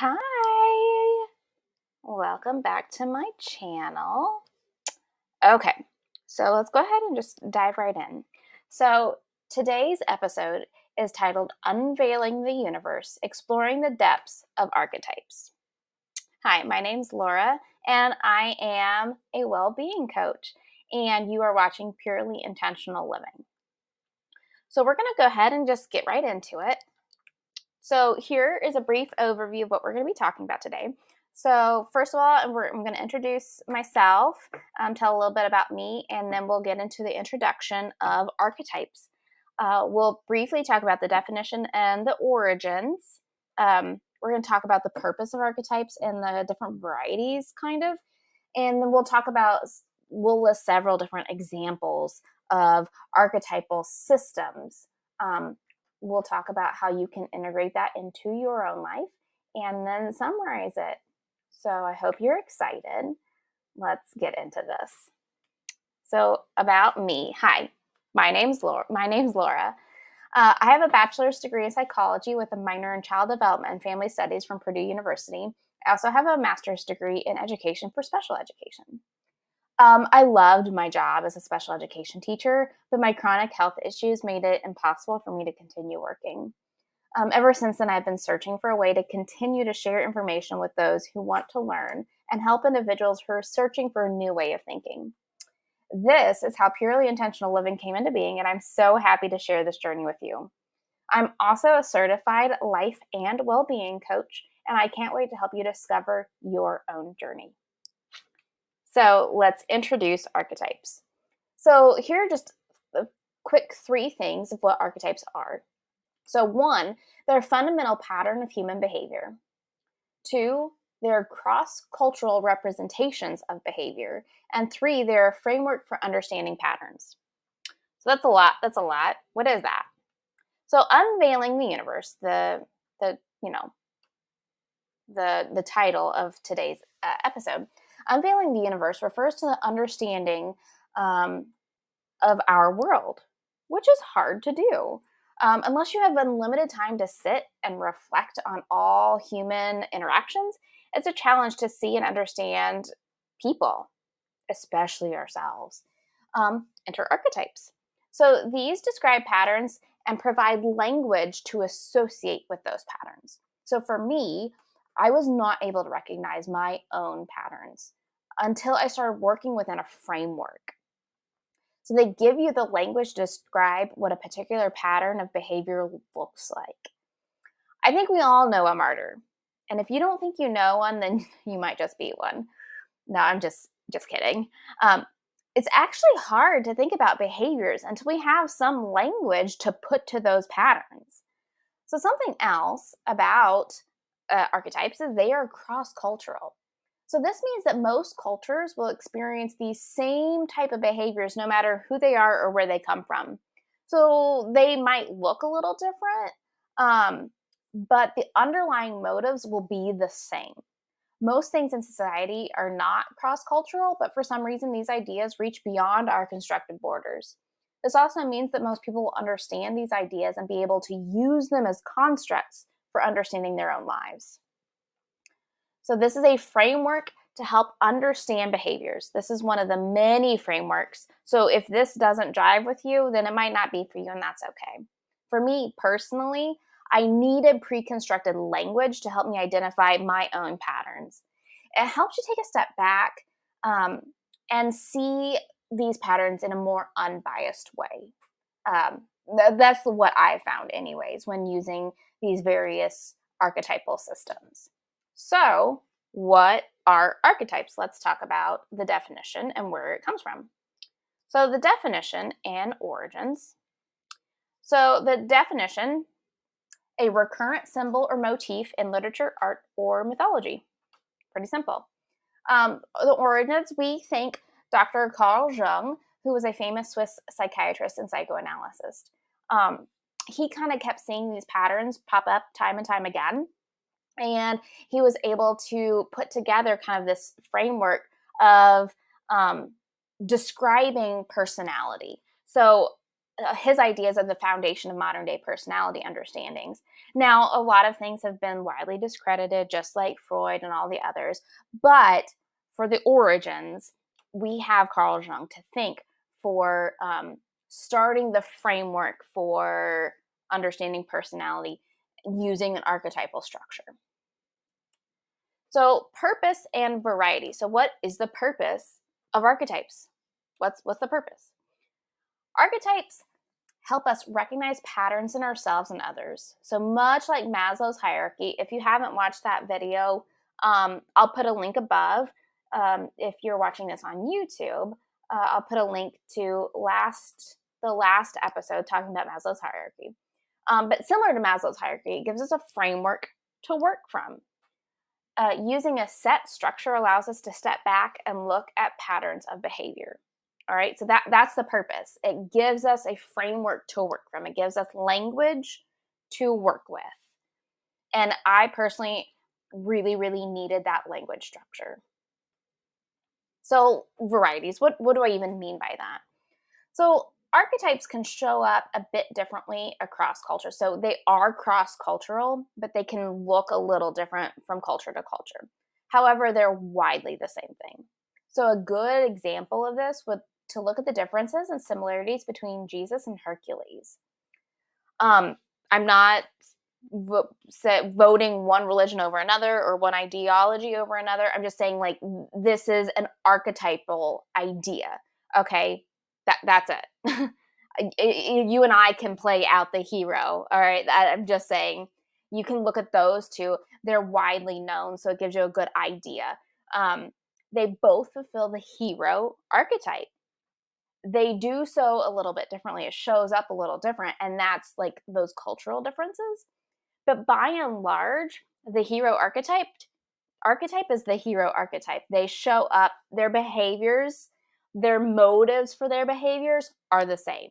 Hi, welcome back to my channel. Okay, so let's go ahead and just dive right in. So today's episode is titled Unveiling the Universe, Exploring the Depths of Archetypes. Hi, my name's Laura, and I am a well-being coach, and you are watching Purely Intentional Living. So we're going to go ahead and just get right into it. So here is a brief overview of what we're going to be talking about today. So first of all, I'm going to introduce myself, tell a little bit about me, and then we'll get into the introduction of archetypes. We'll briefly talk about the definition and the origins. We're going to talk about the purpose of archetypes and the different varieties, kind of. And then we'll list several different examples of archetypal systems. We'll talk about how you can integrate that into your own life and then summarize it. So I hope you're excited. Let's get into this. So about me. Hi, my name's Laura. I have a bachelor's degree in psychology with a minor in child development and family studies from Purdue University. I also have a master's degree in education for special education. I loved my job as a special education teacher, but my chronic health issues made it impossible for me to continue working. Ever since then, I've been searching for a way to continue to share information with those who want to learn and help individuals who are searching for a new way of thinking. This is how Purely Intentional Living came into being, and I'm so happy to share this journey with you. I'm also a certified life and well-being coach, and I can't wait to help you discover your own journey. So let's introduce archetypes. So here are just a quick 3 things of what archetypes are. So 1, they're a fundamental pattern of human behavior. 2, they're cross-cultural representations of behavior. And 3, they're a framework for understanding patterns. So that's a lot. What is that? So unveiling the universe, the title of today's episode. Unveiling the universe refers to the understanding of our world, which is hard to do. Unless you have unlimited time to sit and reflect on all human interactions, it's a challenge to see and understand people, especially ourselves. Enter archetypes. So these describe patterns and provide language to associate with those patterns. So for me, I was not able to recognize my own patterns until I started working within a framework. So they give you the language to describe what a particular pattern of behavior looks like. I think we all know a martyr. And if you don't think you know one, then you might just be one. No, I'm just kidding. It's actually hard to think about behaviors until we have some language to put to those patterns. So something else about archetypes is they are cross-cultural. So this means that most cultures will experience these same type of behaviors no matter who they are or where they come from. So they might look a little different, but the underlying motives will be the same. Most things in society are not cross-cultural, but for some reason these ideas reach beyond our constructed borders. This also means that most people will understand these ideas and be able to use them as constructs for understanding their own lives. So this is a framework to help understand behaviors. This is one of the many frameworks. So if this doesn't jive with you, then it might not be for you, and that's okay. For me personally, I needed pre-constructed language to help me identify my own patterns. It helps you take a step back and see these patterns in a more unbiased way. That's what I found anyways when using these various archetypal systems. So what are archetypes? Let's talk about the definition and where it comes from. So the definition and origins. So the definition, a recurrent symbol or motif in literature, art, or mythology. Pretty simple. The origins, we think Dr. Carl Jung, who was a famous Swiss psychiatrist and psychoanalyst. He kind of kept seeing these patterns pop up time and time again. And he was able to put together kind of this framework of describing personality. So his ideas are the foundation of modern day personality understandings. Now, a lot of things have been widely discredited, just like Freud and all the others. But for the origins, we have Carl Jung to thank for starting the framework for understanding personality using an archetypal structure. So, purpose and variety. So, what is the purpose of archetypes? What's the purpose? Archetypes help us recognize patterns in ourselves and others. So much like Maslow's hierarchy, if you haven't watched that video, I'll put a link above. If you're watching this on YouTube, I'll put a link to the last episode talking about Maslow's hierarchy. But similar to Maslow's hierarchy, it gives us a framework to work from. Using a set structure allows us to step back and look at patterns of behavior. All right, so that's the purpose. It gives us a framework to work from. It gives us language to work with. And I personally really, really needed that language structure. So varieties, what do I even mean by that? So archetypes can show up a bit differently across culture. So they are cross-cultural, but they can look a little different from culture to culture. However, they're widely the same thing. So a good example of this would to look at the differences and similarities between Jesus and Hercules. I'm not voting one religion over another or one ideology over another. I'm just saying, like, this is an archetypal idea. Okay, that's it. You and I can play out the hero. All right, I'm just saying you can look at those two. They're widely known, so it gives you a good idea. They both fulfill the hero archetype. They do so a little bit differently. It shows up a little different, and that's like those cultural differences. But by and large, the hero archetype is the hero archetype. They show up, their behaviors, their motives for their behaviors are the same.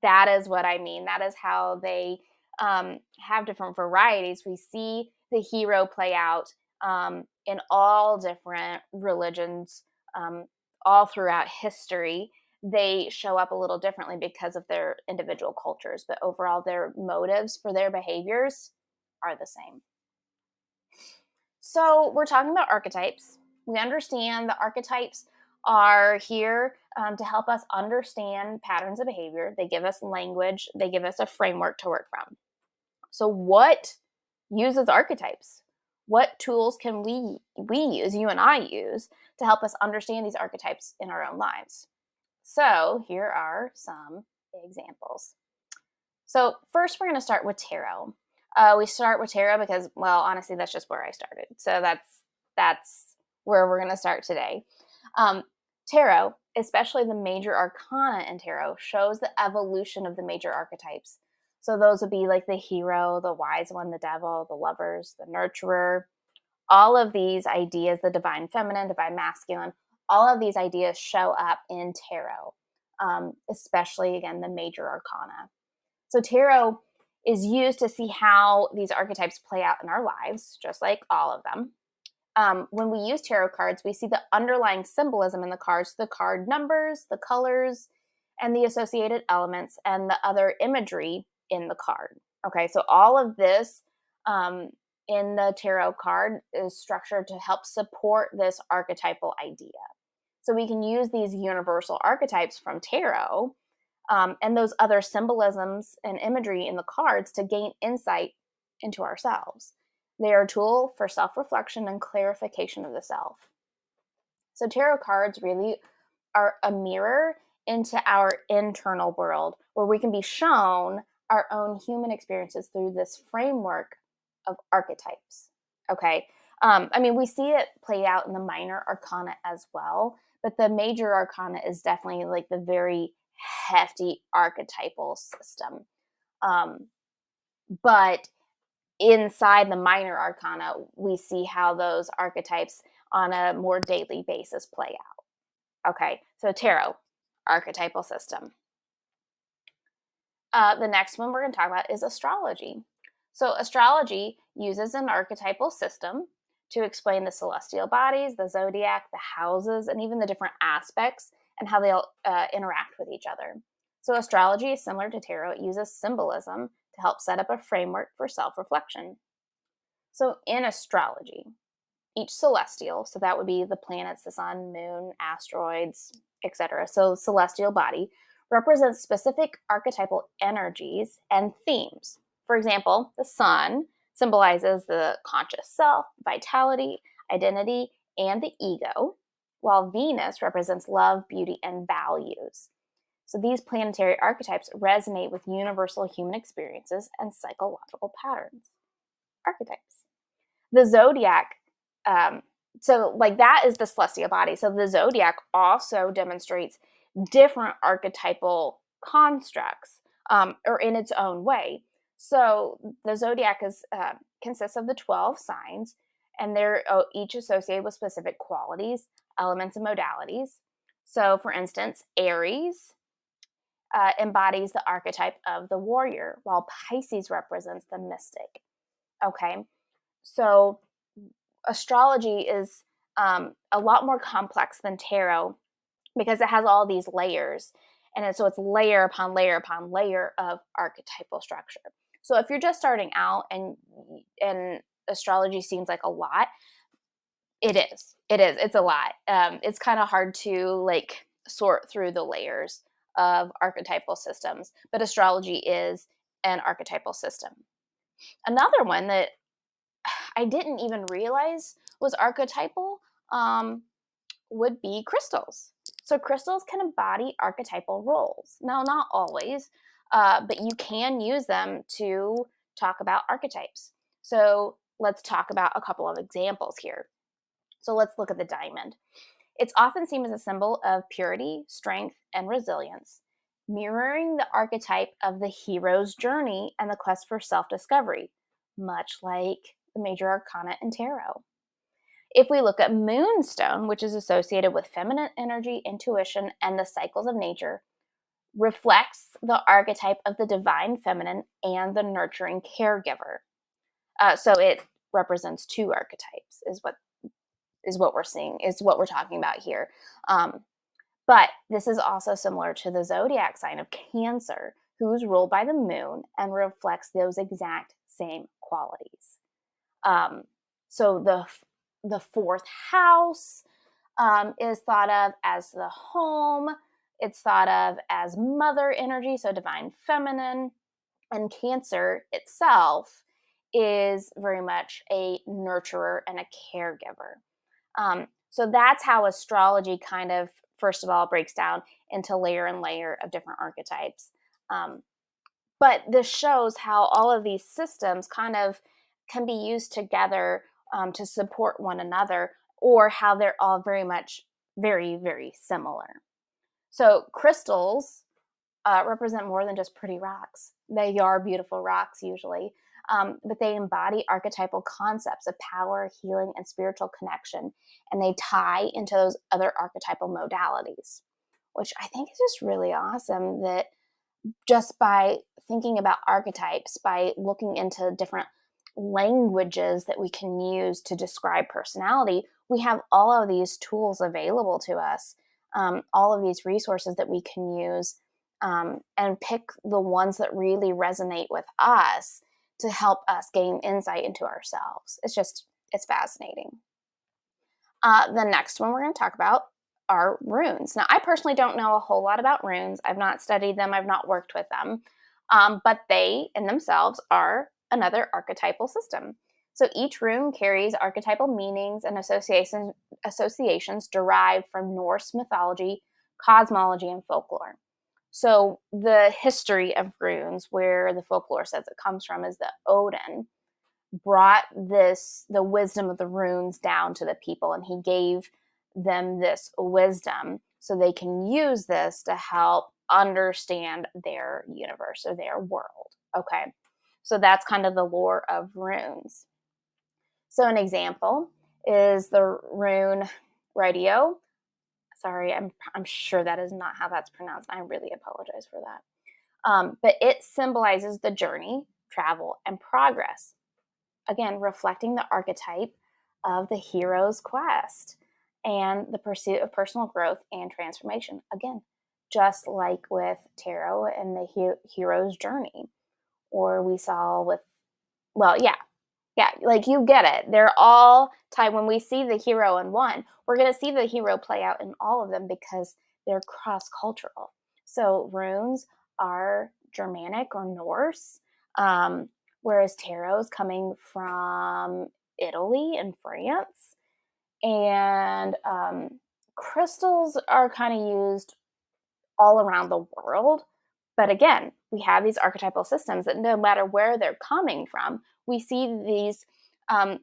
That is what I mean. That is how they have different varieties. We see the hero play out in all different religions, all throughout history. They show up a little differently because of their individual cultures, but overall, their motives for their behaviors are the same. So, we're talking about archetypes. We understand the archetypes are here to help us understand patterns of behavior. They give us language, they give us a framework to work from. So, what uses archetypes? What tools can we use, you and I use, to help us understand these archetypes in our own lives? So, here are some examples. So, first, we're going to start with tarot. We start with tarot because, well, honestly, that's just where I started. So that's where we're going to start today. Tarot, especially the major arcana in tarot, shows the evolution of the major archetypes. So those would be like the hero, the wise one, the devil, the lovers, the nurturer. All of these ideas, the divine feminine, divine masculine, all of these ideas show up in tarot, especially, again, the major arcana. So tarot is used to see how these archetypes play out in our lives, just like all of them. When we use tarot cards, we see the underlying symbolism in the cards, the card numbers, the colors, and the associated elements, and the other imagery in the card. Okay, so all of this in the tarot card is structured to help support this archetypal idea. So we can use these universal archetypes from tarot and those other symbolisms and imagery in the cards to gain insight into ourselves. They are a tool for self-reflection and clarification of the self. So tarot cards really are a mirror into our internal world where we can be shown our own human experiences through this framework of archetypes. Okay. I mean, we see it play out in the minor arcana as well, but the major arcana is definitely like the very hefty archetypal system. But inside the minor arcana, we see how those archetypes on a more daily basis play out. Okay, so tarot, archetypal system. The next one we're going to talk about is astrology. So astrology uses an archetypal system to explain the celestial bodies, the zodiac, the houses, and even the different aspects and how they'll interact with each other. So astrology is similar to tarot. It uses symbolism to help set up a framework for self-reflection. So in astrology, each celestial, so that would be the planets, the sun, moon, asteroids, etc. So celestial body represents specific archetypal energies and themes. For example, the sun symbolizes the conscious self, vitality, identity, and the ego, while Venus represents love, beauty, and values. So these planetary archetypes resonate with universal human experiences and psychological patterns. Archetypes. The zodiac, um, so like that is the celestial body. So the zodiac also demonstrates different archetypal constructs, or in its own way. So the zodiac is consists of the 12 signs, and they're each associated with specific qualities, elements, and modalities. So, for instance, Aries embodies the archetype of the warrior, while Pisces represents the mystic. Okay, so astrology is a lot more complex than tarot because it has all these layers. So it's layer upon layer upon layer of archetypal structure. So if you're just starting out and astrology seems like a lot, it is. It is. It's a lot. It's kind of hard to like sort through the layers of archetypal systems, but astrology is an archetypal system. Another one that I didn't even realize was archetypal um, would be crystals. So crystals can embody archetypal roles. Now, not always, but you can use them to talk about archetypes. So let's talk about a couple of examples here. So let's look at the diamond. It's often seen as a symbol of purity, strength, and resilience, mirroring the archetype of the hero's journey and the quest for self discovery, much like the major arcana in tarot. If we look at moonstone, which is associated with feminine energy, intuition, and the cycles of nature, reflects the archetype of the divine feminine and the nurturing caregiver. So it represents two archetypes, is what we're seeing, is what we're talking about here. But this is also similar to the zodiac sign of Cancer, who's ruled by the moon and reflects those exact same qualities. Um, so the fourth house is thought of as the home. It's thought of as mother energy, so divine feminine. And Cancer itself is very much a nurturer and a caregiver. So that's how astrology kind of, first of all, breaks down into layer and layer of different archetypes. But this shows how all of these systems kind of can be used together to support one another, or how they're all very much very, very similar. So crystals represent more than just pretty rocks. They are beautiful rocks usually, but they embody archetypal concepts of power, healing, and spiritual connection, and they tie into those other archetypal modalities, which I think is just really awesome that just by thinking about archetypes, by looking into different languages that we can use to describe personality, we have all of these tools available to us, all of these resources that we can use, and pick the ones that really resonate with us to help us gain insight into ourselves. It's fascinating. The next one we're going to talk about are runes. Now, I personally don't know a whole lot about runes. I've not studied them, I've not worked with them, but they in themselves are another archetypal system. So each rune carries archetypal meanings and associations derived from Norse mythology, cosmology, and folklore. So the history of runes, where the folklore says it comes from, is that Odin brought the wisdom of the runes down to the people, and he gave them this wisdom so they can use this to help understand their universe or their world. Okay, so that's kind of the lore of runes. So an example is the rune radio. Sorry, I'm sure that is not how that's pronounced. I really apologize for that. But it symbolizes the journey, travel, and progress, again, reflecting the archetype of the hero's quest and the pursuit of personal growth and transformation. Again, just like with tarot and the hero's journey, or we saw with, well, yeah, like you get it. They're all tied. When we see the hero in one, we're going to see the hero play out in all of them because they're cross cultural. So runes are Germanic or Norse, whereas tarot's coming from Italy and France. And crystals are kind of used all around the world. But again, we have these archetypal systems that no matter where they're coming from, we see these um,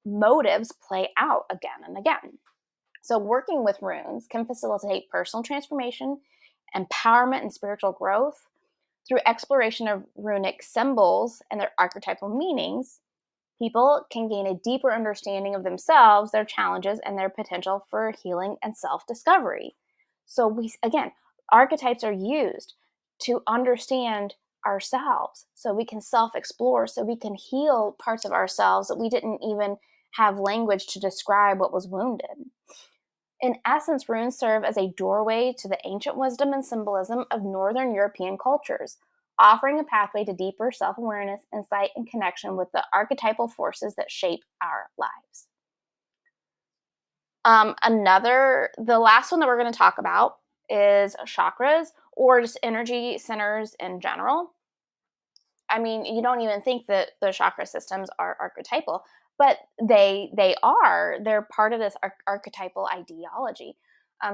motives play out again and again. So, working with runes can facilitate personal transformation, empowerment, and spiritual growth through exploration of runic symbols and their archetypal meanings. People can gain a deeper understanding of themselves, their challenges, and their potential for healing and self discovery. So, again, archetypes are used to understand ourselves so we can self explore, so we can heal parts of ourselves that we didn't even have language to describe what was wounded. In essence, runes serve as a doorway to the ancient wisdom and symbolism of Northern European cultures, offering a pathway to deeper self awareness, insight, and connection with the archetypal forces that shape our lives. The last one that we're going to talk about is chakras, or just energy centers in general. I mean, you don't even think that the chakra systems are archetypal, but they are. They're part of this archetypal ideology.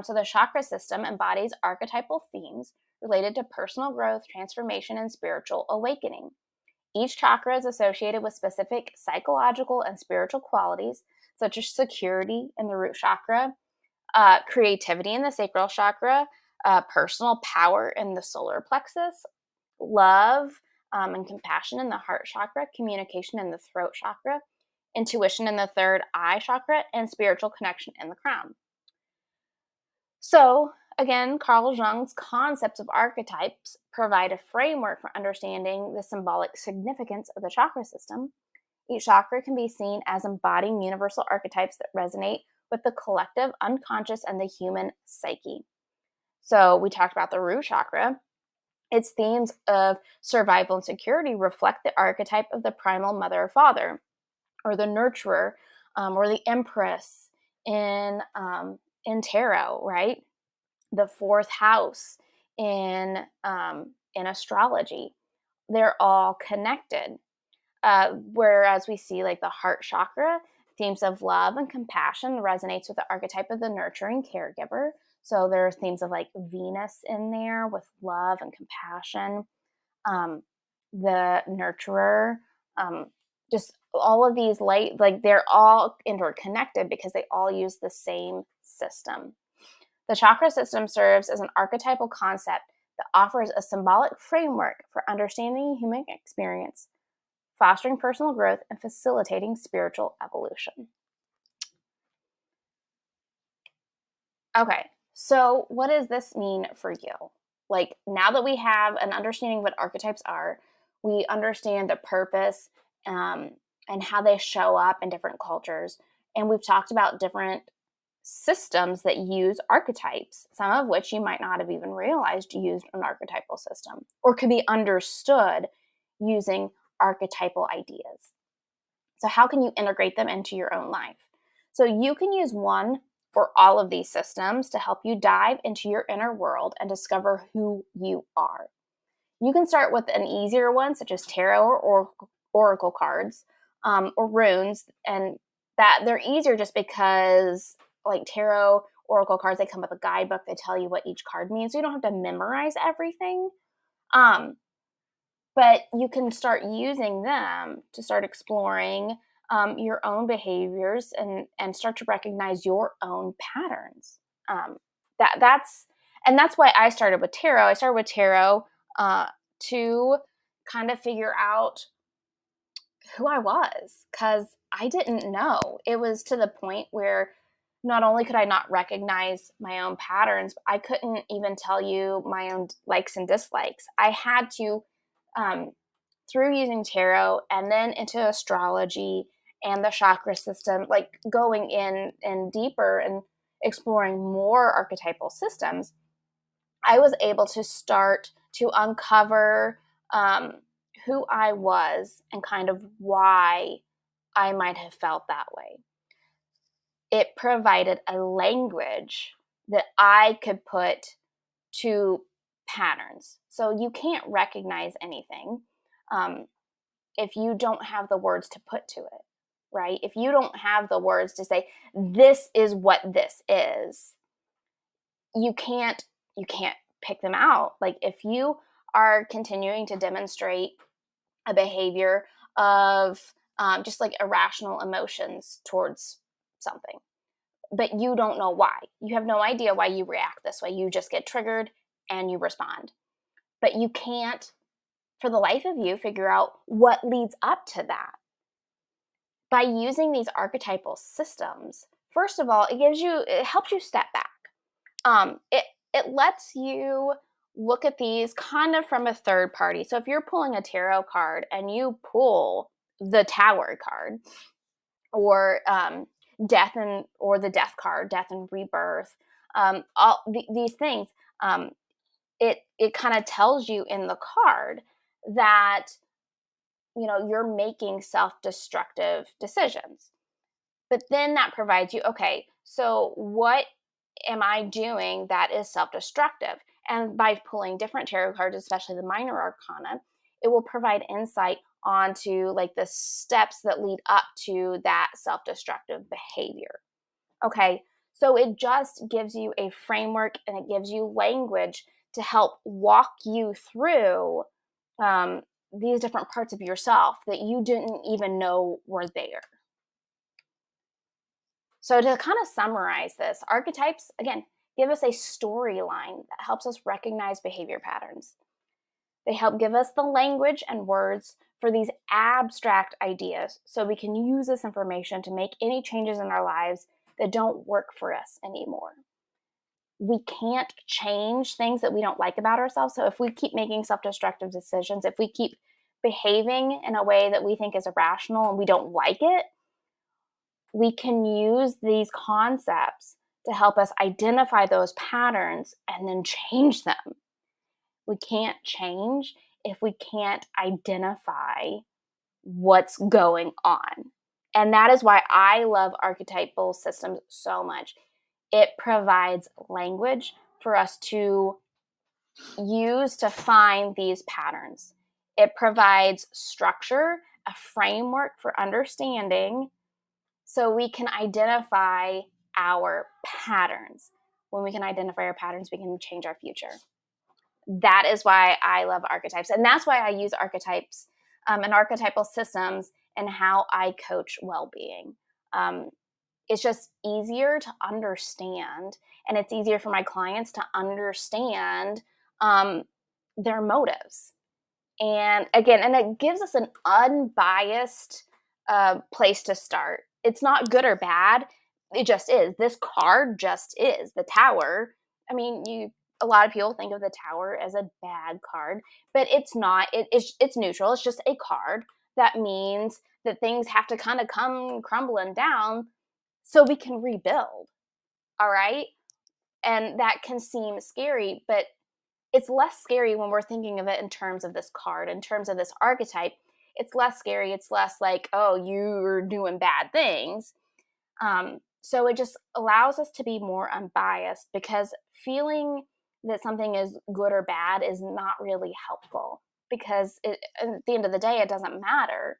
So the chakra system embodies archetypal themes related to personal growth, transformation, and spiritual awakening. Each chakra is associated with specific psychological and spiritual qualities, such as security in the root chakra, creativity in the sacral chakra, personal power in the solar plexus, love and compassion in the heart chakra, communication in the throat chakra, intuition in the third eye chakra, and spiritual connection in the crown. So, again, Carl Jung's concepts of archetypes provide a framework for understanding the symbolic significance of the chakra system. Each chakra can be seen as embodying universal archetypes that resonate with the collective unconscious and the human psyche. So, we talked about the root chakra. Its themes of survival and security reflect the archetype of the primal mother or father, or the nurturer, or the empress in tarot, right? The fourth house in astrology. They're all connected. Whereas we see like the heart chakra, themes of love and compassion resonates with the archetype of the nurturing caregiver. So there are themes of like Venus in there with love and compassion, the nurturer, um, just all of these light, like they're all interconnected because they all use the same system. The chakra system serves as an archetypal concept that offers a symbolic framework for understanding the human experience, fostering personal growth, and facilitating spiritual evolution. Okay, so what does this mean for you? Like, now that we have an understanding of what archetypes are, we understand the purpose and how they show up in different cultures. And we've talked about different systems that use archetypes, some of which you might not have even realized used an archetypal system or could be understood using archetypal ideas. So, how can you integrate them into your own life? So, you can use one or all of these systems to help you dive into your inner world and discover who you are. You can start with an easier one, such as tarot or oracle cards, or runes, and that they're easier just because, like tarot, oracle cards, they come with a guidebook. They tell you what each card means. So you don't have to memorize everything. Um, but you can start using them to start exploring your own behaviors and start to recognize your own patterns. Um, that's why I started with tarot. I started with tarot to kind of figure out who I was because I didn't know. It was to the point where not only could I not recognize my own patterns, I couldn't even tell you my own likes and dislikes. I had to, um, through using tarot and then into astrology and the chakra system, like going in and deeper and exploring more archetypal systems, I was able to start to uncover who I was and kind of why I might have felt that way. It provided a language that I could put to patterns. So you can't recognize anything um, if you don't have the words to put to it, right? If you don't have the words to say, this is what this is, you can't pick them out. Like if you are continuing to demonstrate a behavior of just like irrational emotions towards something, but you don't know why. You have no idea why you react this way. You just get triggered and you respond. But you can't, for the life of you, figure out what leads up to that. By using these archetypal systems, first of all, it helps you step back. It lets you look at these kind of from a third party. So if you're pulling a tarot card and you pull the Tower card, or or the Death card, death and rebirth, these things, it kind of tells you in the card that you're making self-destructive decisions. But then that provides you, okay, so what am I doing that is self-destructive? And by pulling different tarot cards, especially the minor arcana, it will provide insight onto like the steps that lead up to that self-destructive behavior. Okay, so it just gives you a framework and it gives you language to help walk you through um, these different parts of yourself that you didn't even know were there. So to kind of summarize this, archetypes, again, give us a storyline that helps us recognize behavior patterns. They help give us the language and words for these abstract ideas so we can use this information to make any changes in our lives that don't work for us anymore. We can't change things that we don't like about ourselves. So if we keep making self-destructive decisions, if we keep behaving in a way that we think is irrational and we don't like it, we can use these concepts to help us identify those patterns and then change them. We can't change if we can't identify what's going on. And that is why I love archetypal systems so much. It provides language for us to use to find these patterns. It provides structure, a framework for understanding, so we can identify our patterns. When we can identify our patterns, we can change our future. That is why I love archetypes. And that's why I use archetypes and archetypal systems and how I coach well-being. It's just easier to understand, and it's easier for my clients to understand their motives. And again, and it gives us an unbiased place to start. It's not good or bad. It just is. This card just is. The Tower. I mean, a lot of people think of the Tower as a bad card, but it's not. It's neutral. It's just a card that means that things have to kind of come crumbling down so we can rebuild. All right? And that can seem scary, but it's less scary when we're thinking of it in terms of this card, in terms of this archetype. It's less scary. It's less like, oh, you're doing bad things. So it just allows us to be more unbiased, because feeling that something is good or bad is not really helpful, because at the end of the day, it doesn't matter.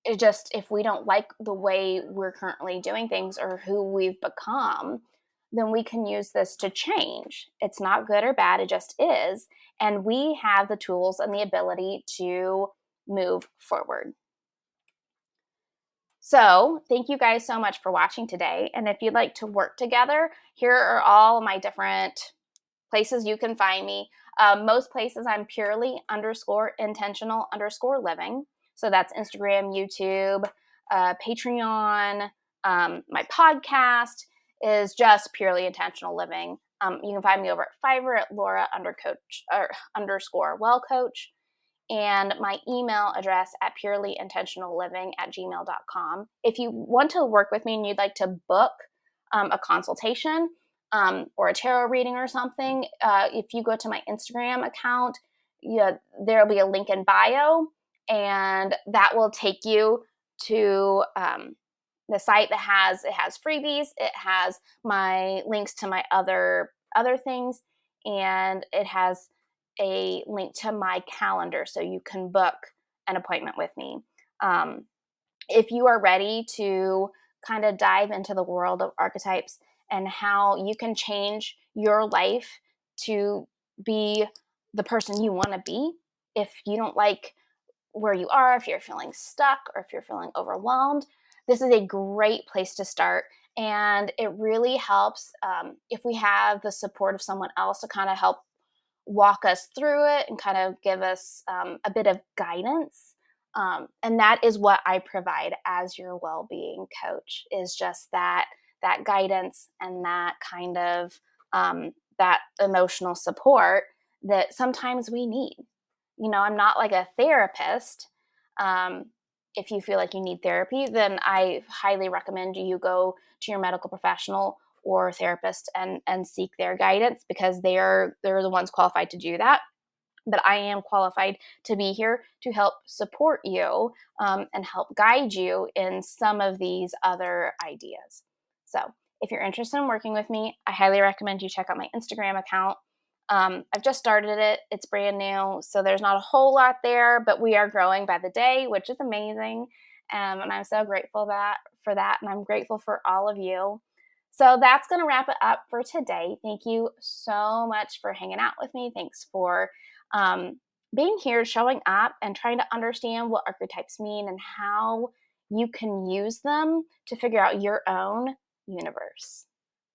It just, if we don't like the way we're currently doing things or who we've become, then we can use this to change. It's not good or bad, it just is. And we have the tools and the ability to move forward. So thank you guys so much for watching today. And if you'd like to work together, here are all my different places you can find me. Most places I'm purely _intentional_living. So that's Instagram, YouTube, Patreon. My podcast is just purely intentional living. You can find me over at Fiverr at Laura _well coach. And my email address at purelyintentionalliving@gmail.com. If you want to work with me and you'd like to book a consultation, or a tarot reading or something, if you go to my Instagram account, yeah, there'll be a link in bio, and that will take you to the site that has freebies. It has my links to my other things, and it has a link to my calendar, so you can book an appointment with me. Um, if you are ready to kind of dive into the world of archetypes and how you can change your life to be the person you want to be, if you don't like where you are, if you're feeling stuck or if you're feeling overwhelmed, this is a great place to start. And it really helps if we have the support of someone else to kind of help walk us through it and kind of give us a bit of guidance. And that is what I provide as your well-being coach, is just that guidance and that kind of that emotional support that sometimes we need. I'm not like a therapist. Um, if you feel like you need therapy, then I highly recommend you go to your medical professional or therapist and seek their guidance, because they're the ones qualified to do that. But I am qualified to be here to help support you and help guide you in some of these other ideas. So if you're interested in working with me, I highly recommend you check out my Instagram account. I've just started it. It's brand new, so there's not a whole lot there, but we are growing by the day, which is amazing. And I'm so grateful for that, and I'm grateful for all of you. So that's going to wrap it up for today. Thank you so much for hanging out with me. Thanks for um, being here, showing up, and trying to understand what archetypes mean and how you can use them to figure out your own universe.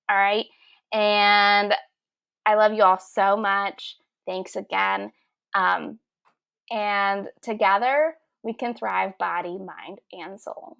All right. And I love you all so much. Thanks again. Um, and together we can thrive body, mind, and soul.